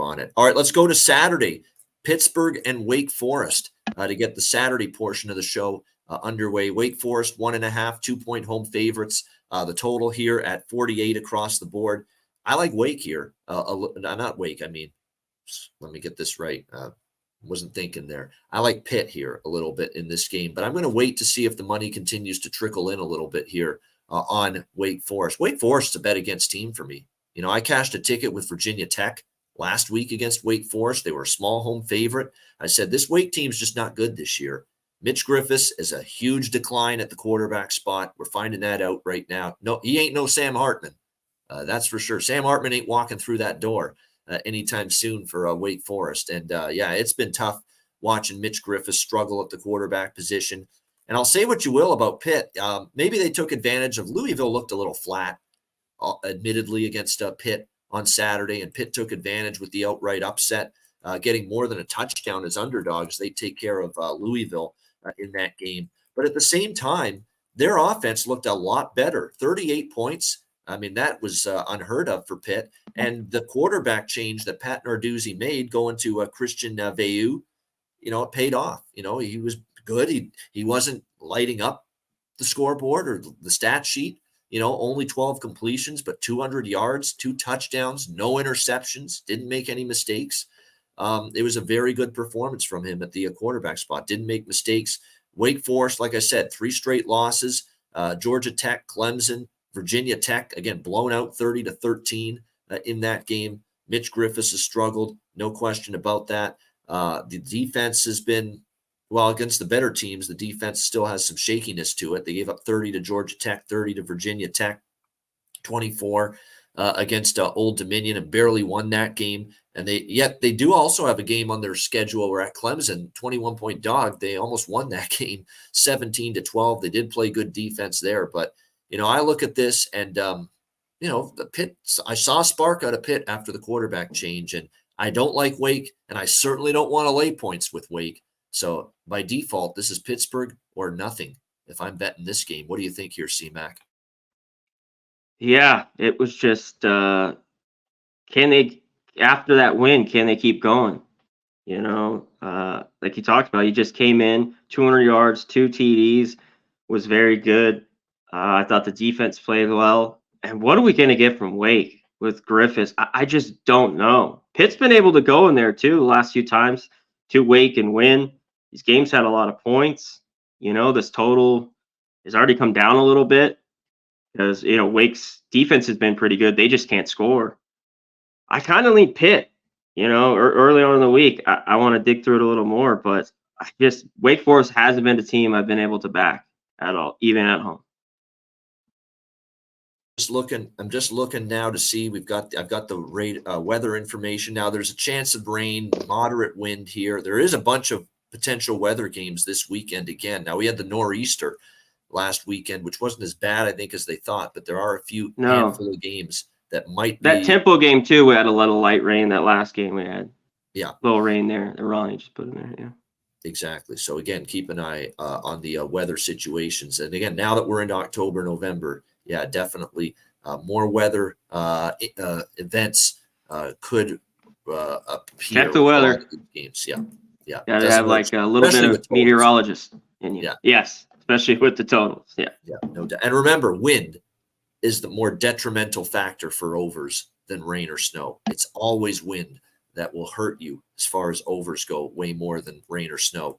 improve on it. All right, let's go to Saturday. Pittsburgh and Wake Forest to get the Saturday portion of the show underway. Wake Forest 1.5, 2-point home favorites. The total here at 48 across the board. I like Wake here. Not Wake. I mean, let me get this right. Wasn't thinking there. I like Pitt here a little bit in this game, but I'm going to wait to see if the money continues to trickle in a little bit here on Wake Forest. Wake Forest is a bet against team for me. You know, I cashed a ticket with Virginia Tech last week against Wake Forest. They were a small home favorite. I said, this Wake team's just not good this year. Mitch Griffiths is a huge decline at the quarterback spot. We're finding that out right now. No, he ain't no Sam Hartman. That's for sure. Sam Hartman ain't walking through that door anytime soon for Wake Forest. And, yeah, it's been tough watching Mitch Griffiths struggle at the quarterback position. And I'll say what you will about Pitt. Maybe they took advantage of Louisville looked a little flat, admittedly, against Pitt on Saturday, and Pitt took advantage with the outright upset, getting more than a touchdown as underdogs. They take care of Louisville in that game. But at the same time, their offense looked a lot better. 38 points. I mean, that was unheard of for Pitt. And the quarterback change that Pat Narduzzi made going to Christian Veilleux, you know, it paid off. You know, he was good. He wasn't lighting up the scoreboard or the stat sheet. You know, only 12 completions, but 200 yards, 2 touchdowns, no interceptions, didn't make any mistakes. It was a very good performance from him at the quarterback spot. Didn't make mistakes. Wake Forest, like I said, 3 straight losses. Georgia Tech, Clemson, Virginia Tech, again, blown out 30-13 in that game. Mitch Griffiths has struggled, no question about that. The defense has been, well, against the better teams, the defense still has some shakiness to it. They gave up 30 to Georgia Tech, 30 to Virginia Tech, 24 against Old Dominion, and barely won that game. And they do also have a game on their schedule where at Clemson, 21-point dog, they almost won that game 17-12. They did play good defense there. But, you know, I look at this and, you know, the Pitt, I saw a spark out of Pitt after the quarterback change, and I don't like Wake, and I certainly don't want to lay points with Wake. So by default, this is Pittsburgh or nothing if I'm betting this game. What do you think here, C-Mac? Yeah, it was just, can they, after that win, can they keep going? You know, like you talked about, he just came in, 200 yards, 2 TDs, was very good. I thought the defense played well. And what are we going to get from Wake with Griffiths? I just don't know. Pitt's been able to go in there, too, the last few times to Wake and win. These games had a lot of points. You know, this total has already come down a little bit because, you know, Wake's defense has been pretty good. They just can't score. I kind of lean Pitt, you know, early on in the week. I want to dig through it a little more, but Wake Forest hasn't been a team I've been able to back at all, even at home. I'm just looking now to see. I've got the weather information now. There's a chance of rain, moderate wind here. There is a bunch of potential weather games this weekend again. Now we had the nor'easter last weekend, which wasn't as bad, I think, as they thought, but there are a few handful of games that might be. That Temple game too, we had a little light rain. That last game we had, yeah, little rain there. Ronnie just put in there, yeah. Exactly. So again, keep an eye on the weather situations. And again, now that we're into October, November, yeah, definitely more weather events could appear. Check the weather. Games, yeah. Got to have like a little bit of meteorologist in you. Yeah. Yes, especially with the totals. Yeah. Yeah, no doubt. And remember, wind is the more detrimental factor for overs than rain or snow. It's always wind that will hurt you as far as overs go, way more than rain or snow.